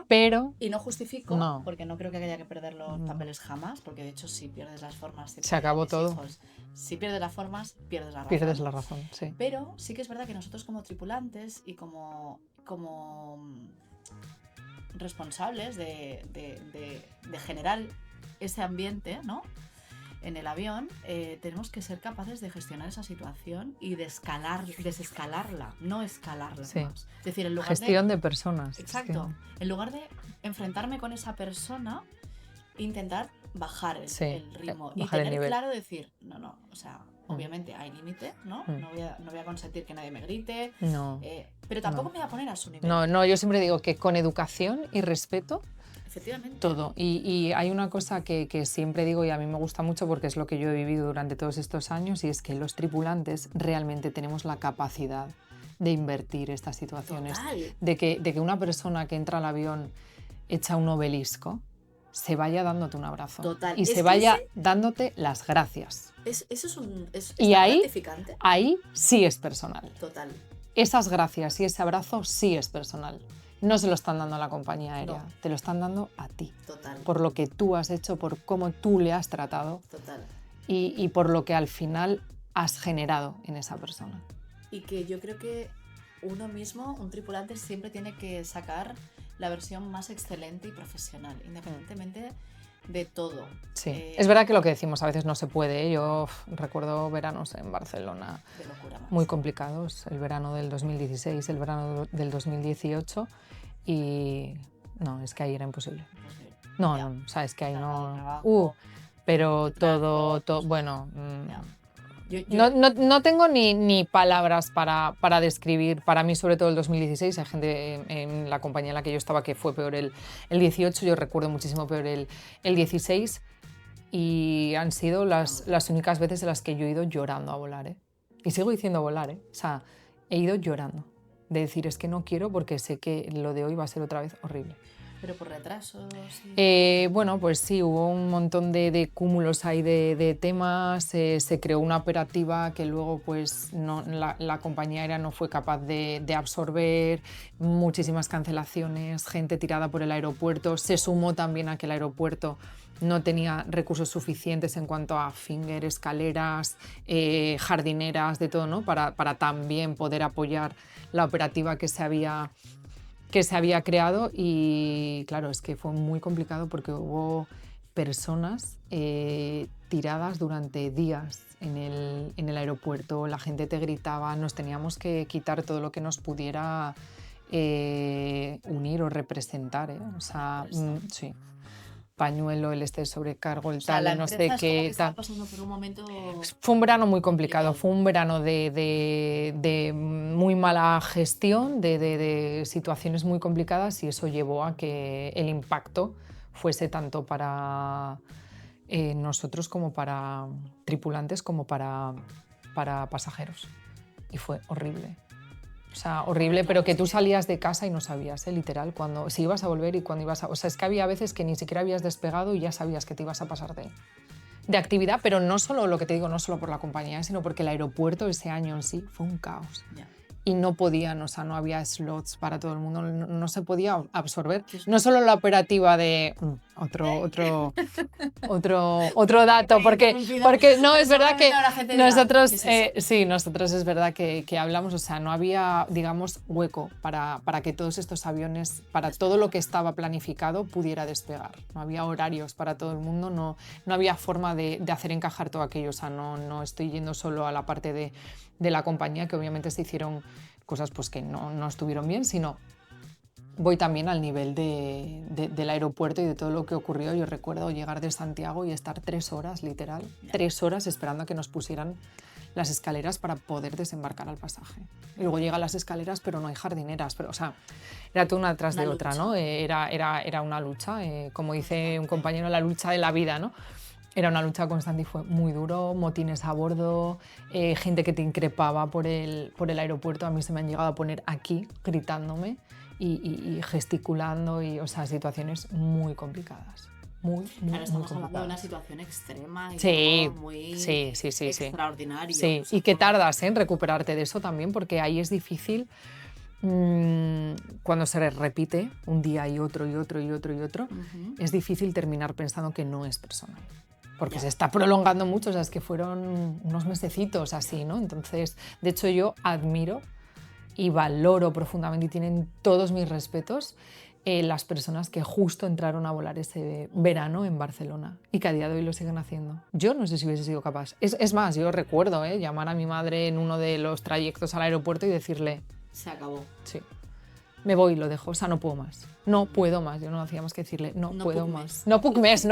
Pero... Y no justifico, porque no creo que haya que perder los papeles jamás, porque de hecho si pierdes las formas... Se acabó todo. Hijos, si pierdes las formas, pierdes la razón. Pierdes la razón, sí. Pero sí que es verdad que nosotros como tripulantes y como responsables de generar ese ambiente, ¿no? En el avión, tenemos que ser capaces de gestionar esa situación y desescalarla, no escalarla más. Es decir, en lugar gestión de personas. Exacto. En lugar de enfrentarme con esa persona, intentar bajar el ritmo y tener claro decir, no, o sea, obviamente hay límite, ¿no? No voy a consentir que nadie me grite, pero tampoco me voy a poner a su nivel. No, yo siempre digo que con educación y respeto, efectivamente. Todo. Y hay una cosa que siempre digo y a mí me gusta mucho porque es lo que yo he vivido durante todos estos años y es que los tripulantes realmente tenemos la capacidad de invertir estas situaciones. Total. De que una persona que entra al avión hecha un obelisco se vaya dándote un abrazo. Total. Y Es se que vaya dándote las gracias. eso es Y tan ahí, gratificante. ahí sí es personal. Total. Esas gracias y ese abrazo sí es personal. No se lo están dando a la compañía aérea, No. te lo están dando a ti. Total. Por lo que tú has hecho, por cómo tú le has tratado Total. y por lo que al final has generado en esa persona. Y que yo creo que uno mismo, un tripulante, siempre tiene que sacar la versión más excelente y profesional, independientemente de todo. Sí, es verdad que lo que decimos a veces no se puede, ¿eh? Yo recuerdo veranos en Barcelona De locura más. muy complicados, el verano del 2016, el verano del 2018 y no, es que ahí era imposible. Imposible. No, Ya. no, o sea, es que ahí Trabajo, no... trabajo, pero trabajo, bueno... Ya. Yo- No tengo ni palabras para describir, para mí sobre todo el 2016, hay gente en la compañía en la que yo estaba que fue peor el 18, yo recuerdo muchísimo peor el 16 y han sido las únicas veces en las que yo he ido llorando a volar, ¿eh? Y sigo diciendo volar, ¿eh? O sea, he ido llorando, de decir es que no quiero porque sé que lo de hoy va a ser otra vez horrible. Pero por retrasos. Sí. Bueno, pues sí, hubo un montón de cúmulos ahí de temas, se creó una operativa que luego pues la compañía aérea no fue capaz de absorber, muchísimas cancelaciones, gente tirada por el aeropuerto, se sumó también a que el aeropuerto no tenía recursos suficientes en cuanto a finger, escaleras, jardineras, de todo, ¿no? Para también poder apoyar la operativa que se había creado y claro, es que fue muy complicado porque hubo personas tiradas durante días en el aeropuerto, la gente te gritaba, nos teníamos que quitar todo lo que nos pudiera unir o representar, ¿eh? O sea, sí. Pañuelo, el sobrecargo, el tal, La no sé empresa es como que qué, estaba tal. pasando por un momento. Fue un verano muy complicado, fue un verano de muy mala gestión, de situaciones muy complicadas y eso llevó a que el impacto fuese tanto para nosotros como para tripulantes como para pasajeros. Y fue horrible. O sea, horrible, pero que tú salías de casa y no sabías, literal, si ibas a volver y cuándo ibas a... O sea, es que había veces que ni siquiera habías despegado y ya sabías que te ibas a pasar de actividad, pero no solo, lo que te digo, no solo por la compañía, sino porque el aeropuerto ese año en sí fue un caos. Ya. Y no podían, o sea, no había slots para todo el mundo, no se podía absorber. No solo la operativa de... Otro dato, porque no, es verdad que nosotros, nosotros es verdad que hablamos, o sea, no había, digamos, hueco para que todos estos aviones, para todo lo que estaba planificado, pudiera despegar. No había horarios para todo el mundo, no había forma de hacer encajar todo aquello, o sea, no estoy yendo solo a la parte de la compañía, que obviamente se hicieron cosas pues, que no estuvieron bien, sino voy también al nivel del aeropuerto y de todo lo que ocurrió. Yo recuerdo llegar de Santiago y estar 3 horas, literal, 3 horas esperando a que nos pusieran las escaleras para poder desembarcar al pasaje. Y luego llegan las escaleras, pero no hay jardineras. Pero, o sea, era toda una tras de otra, ¿no? Era una lucha, como dice un compañero, la lucha de la vida, ¿no? Era una lucha constante y fue muy duro, motines a bordo, gente que te increpaba por el aeropuerto. A mí se me han llegado a poner aquí gritándome y gesticulando, o sea, situaciones muy complicadas. Claro, estamos hablando de una situación extrema y sí, muy sí. extraordinario. Sí, y que tardas en recuperarte de eso también, porque ahí es difícil cuando se repite un día y otro, es difícil terminar pensando que no es personal. Porque se está prolongando mucho, o sea, es que fueron unos mesecitos así, ¿no? Entonces, de hecho, yo admiro y valoro profundamente y tienen todos mis respetos las personas que justo entraron a volar ese verano en Barcelona y que a día de hoy lo siguen haciendo. Yo no sé si hubiese sido capaz. Es más, yo recuerdo llamar a mi madre en uno de los trayectos al aeropuerto y decirle... Se acabó. Sí. Me voy y lo dejo, o sea, no puedo más. No puedo más, yo no hacía más que decirle, no puedo más. No puc més.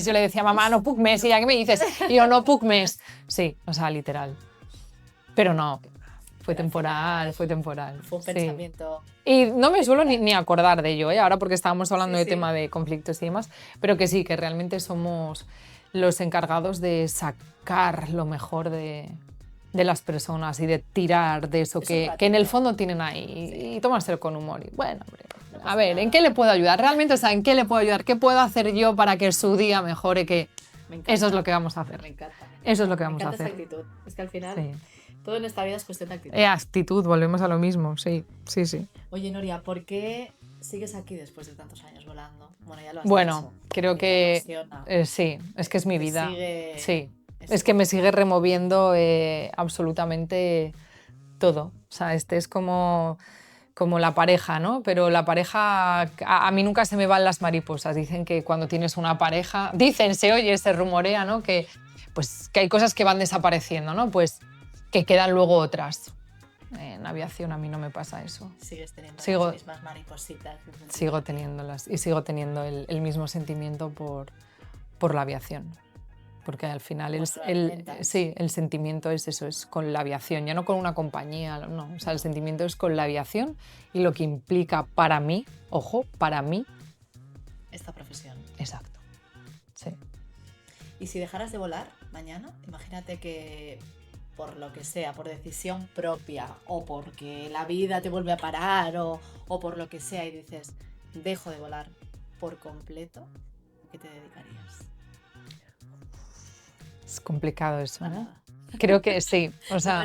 Yo le decía, mamá, no puc més. Y ella, ¿qué me dices? Y yo, no puc més. Sí, o sea, literal. Pero no, fue temporal. Fue un pensamiento. Y no me suelo ni acordar de ello, ahora porque estábamos hablando de tema de conflictos y demás, pero que sí, que realmente somos los encargados de sacar lo mejor de de las personas y de tirar de eso que en el fondo tienen ahí y tomárselo con humor. Y bueno, hombre, a ver, ¿en qué le puedo ayudar? Realmente, o sea, ¿en qué le puedo ayudar? ¿Qué puedo hacer yo para que su día mejore? Que eso es lo que vamos a hacer. Me encanta. Eso es lo que vamos a hacer. Me encanta esta actitud. Es que al final Sí. todo en esta vida es cuestión de actitud. Actitud, volvemos a lo mismo, sí. Oye, Noria, ¿por qué sigues aquí después de tantos años volando? Bueno, ya lo has Bueno, dicho. creo que sí, es que es mi vida. Sí, es que me sigue removiendo absolutamente todo. O sea, es como la pareja, ¿no? Pero la pareja, a mí nunca se me van las mariposas. Dicen que cuando tienes una pareja, se oye, se rumorea, ¿no? Que hay cosas que van desapareciendo, ¿no? Pues que quedan luego otras. En aviación a mí no me pasa eso. Sigues teniendo las mismas maripositas. Sigo teniéndolas y sigo teniendo el mismo sentimiento por la aviación. Porque al final el sentimiento es eso, es con la aviación, ya no con una compañía, no. O sea, el sentimiento es con la aviación y lo que implica para mí, ojo, para mí, esta profesión. Exacto, sí. Y si dejaras de volar mañana, imagínate que por lo que sea, por decisión propia o porque la vida te vuelve a parar o por lo que sea y dices, dejo de volar por completo, ¿a qué te dedicarías? Es complicado eso, ¿no? Creo que sí, o sea,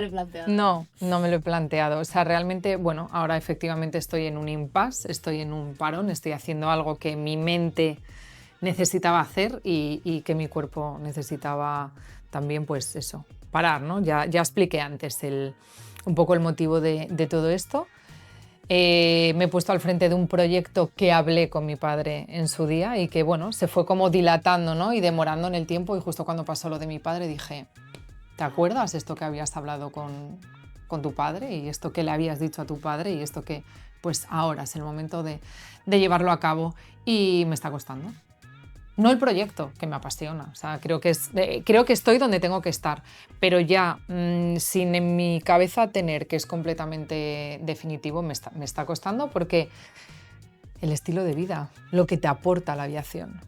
no me lo he planteado. O sea, realmente, bueno, ahora efectivamente estoy en un impasse, estoy en un parón, estoy haciendo algo que mi mente necesitaba hacer y que mi cuerpo necesitaba también, pues eso, parar, ¿no? Ya expliqué antes un poco el motivo de todo esto. Me he puesto al frente de un proyecto que hablé con mi padre en su día y que, bueno, se fue como dilatando, ¿no? Y demorando en el tiempo, y justo cuando pasó lo de mi padre dije, ¿te acuerdas esto que habías hablado con tu padre y esto que le habías dicho a tu padre y esto que, pues ahora es el momento de llevarlo a cabo? Y me está costando. No el proyecto, que me apasiona, o sea, creo que estoy donde tengo que estar, pero ya sin en mi cabeza tener que es completamente definitivo me está costando, porque el estilo de vida, lo que te aporta la aviación,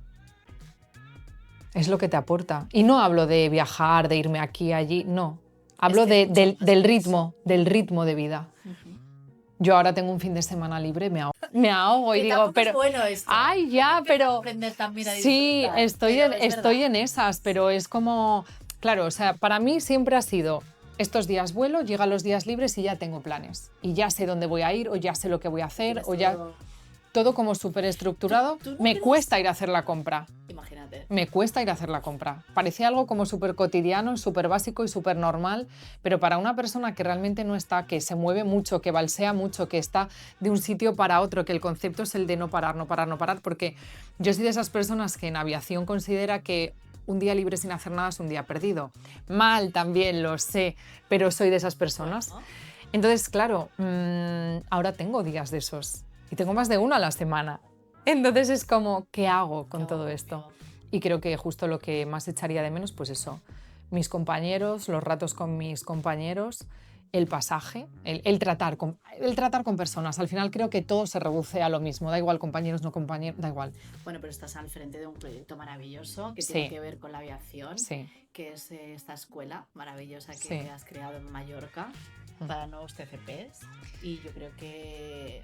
es lo que te aporta. Y no hablo de viajar, de irme aquí, allí, no. Hablo del ritmo de vida. Yo ahora tengo un fin de semana libre, me ahogo y digo, pero... Es bueno esto. Ay, ya, pero... Aprender también a sí, estoy en esas, pero es como... Claro, o sea, para mí siempre ha sido, estos días vuelo, llegan los días libres y ya tengo planes. Y ya sé dónde voy a ir, o ya sé lo que voy a hacer, o ya... Todo como súper estructurado. Me cuesta ir a hacer la compra. Imagínate. Me cuesta ir a hacer la compra. Parecía algo como súper cotidiano, súper básico y súper normal, pero para una persona que realmente no está, que se mueve mucho, que balsea mucho, que está de un sitio para otro, que el concepto es el de no parar, no parar, no parar, porque yo soy de esas personas que en aviación considera que un día libre sin hacer nada es un día perdido. Mal también, lo sé, pero soy de esas personas. Entonces, claro, ahora tengo días de esos. Y tengo más de uno a la semana. Entonces es como, ¿qué hago con todo esto? Y creo que justo lo que más echaría de menos, pues eso, mis compañeros, los ratos con mis compañeros, el pasaje, el tratar con personas. Al final creo que todo se reduce a lo mismo, da igual compañeros, no compañeros, da igual. Bueno, pero estás al frente de un proyecto maravilloso que tiene que ver con la aviación, que es esta escuela maravillosa que has creado en Mallorca para nuevos TCPs, y yo creo que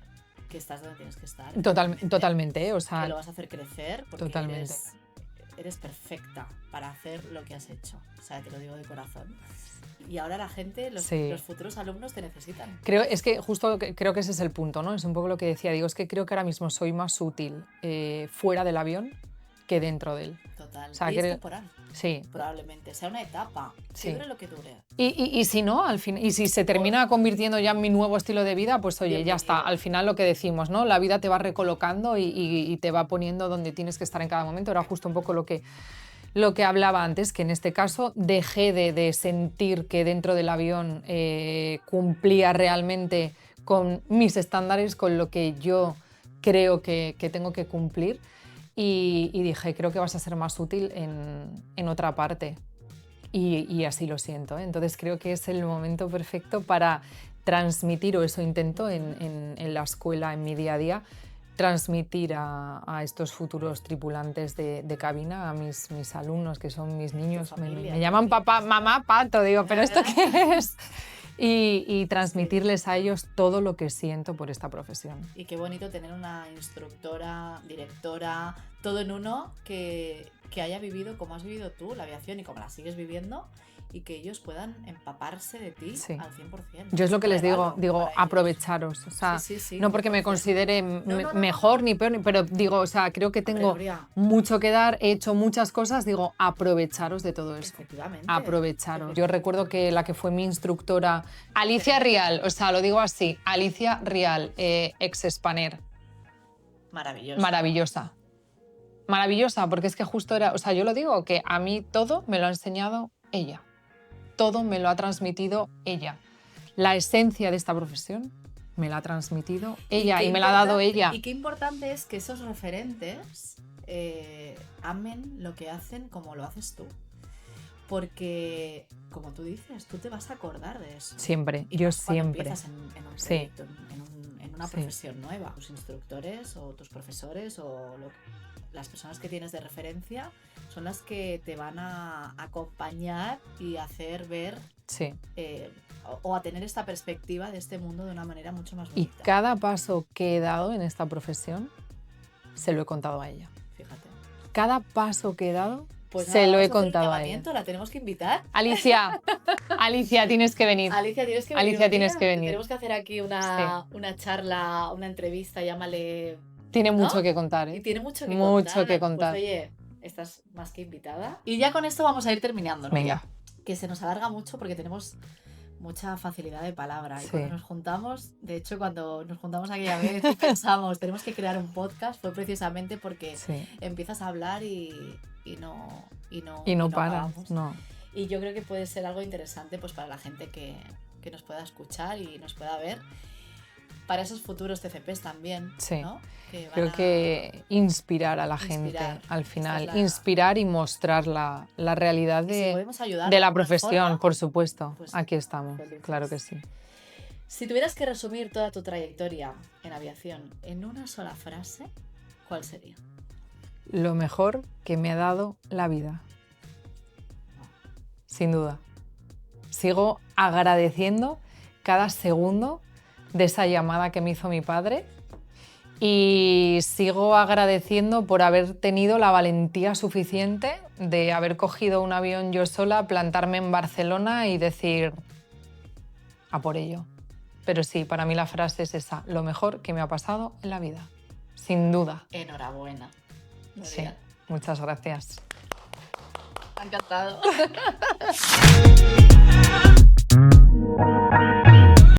estás donde tienes que estar. Totalmente, o sea... Que lo vas a hacer crecer porque eres perfecta para hacer lo que has hecho. O sea, te lo digo de corazón. Y ahora la gente, los futuros alumnos te necesitan. Creo que ese es el punto, ¿no? Es un poco lo que decía, digo, es que creo que ahora mismo soy más útil fuera del avión que dentro de él. Total. O sea, y es temporal. Sí. Probablemente sea una etapa, que dure lo que dure. Y si no, al final, y si se termina convirtiendo ya en mi nuevo estilo de vida, pues oye, ya está. Al final lo que decimos, ¿no? La vida te va recolocando y te va poniendo donde tienes que estar en cada momento. Era justo un poco lo que hablaba antes, que en este caso dejé de sentir que dentro del avión cumplía realmente con mis estándares, con lo que yo creo que tengo que cumplir. Y dije, creo que vas a ser más útil en otra parte. Y así lo siento, ¿eh? Entonces creo que es el momento perfecto para transmitir, o eso intento en la escuela, en mi día a día, transmitir a estos futuros tripulantes de cabina, a mis alumnos, que son mis niños, me llaman papá, mamá, pato, digo, ¿pero esto qué es? Y transmitirles a ellos todo lo que siento por esta profesión. Y qué bonito tener una instructora, directora, todo en uno que haya vivido como has vivido tú la aviación y como la sigues viviendo, y que ellos puedan empaparse de ti al 100%. Yo es lo que les digo aprovecharos, o sea, no porque me considere mejor ni peor, pero digo, o sea, creo que tengo mucho que dar, he hecho muchas cosas, digo, aprovecharos de todo eso. Efectivamente. Aprovecharos. Yo recuerdo que la que fue mi instructora, Alicia Rial, o sea, lo digo así, Alicia Rial, ex-Spanair. Maravillosa, porque es que justo era, o sea, yo lo digo, que a mí todo me lo ha enseñado ella. Todo me lo ha transmitido ella. La esencia de esta profesión me la ha transmitido ella y me la ha dado ella. Y qué importante es que esos referentes amen lo que hacen como lo haces tú. Porque, como tú dices, tú te vas a acordar de eso. Siempre, y yo siempre. Empiezas en un proyecto, en una profesión nueva. Tus instructores o tus profesores o las personas que tienes de referencia son las que te van a acompañar y hacer ver o a tener esta perspectiva de este mundo de una manera mucho más bonita. Y cada paso que he dado en esta profesión se lo he contado a ella. Fíjate. Cada paso que he dado pues se lo he contado a ella. La tenemos que invitar. Alicia, tienes que venir. Alicia, tienes que venir. Tenemos que hacer aquí una charla, una entrevista, llámale... Tiene mucho que contar, ¿eh? Y tiene mucho que contar. Pues oye, estás más que invitada. Y ya con esto vamos a ir terminando, ¿no? Venga. Que se nos alarga mucho porque tenemos mucha facilidad de palabra. Y cuando nos juntamos, de hecho, cuando nos juntamos aquella vez y pensamos, tenemos que crear un podcast, fue precisamente porque empiezas a hablar y no paras. No. Y yo creo que puede ser algo interesante pues para la gente que nos pueda escuchar y nos pueda ver. Para esos futuros TCPs también, ¿no? Creo que inspirar a la gente al final, inspirar y mostrar la realidad de la profesión, por supuesto. Pues aquí estamos, claro que sí. Si tuvieras que resumir toda tu trayectoria en aviación en una sola frase, ¿cuál sería? Lo mejor que me ha dado la vida. Sin duda. Sigo agradeciendo cada segundo de esa llamada que me hizo mi padre y sigo agradeciendo por haber tenido la valentía suficiente de haber cogido un avión yo sola, plantarme en Barcelona y decir a por ello. Pero sí, para mí la frase es esa, lo mejor que me ha pasado en la vida, sin duda. Enhorabuena. Sí, muchas gracias. Me ha encantado.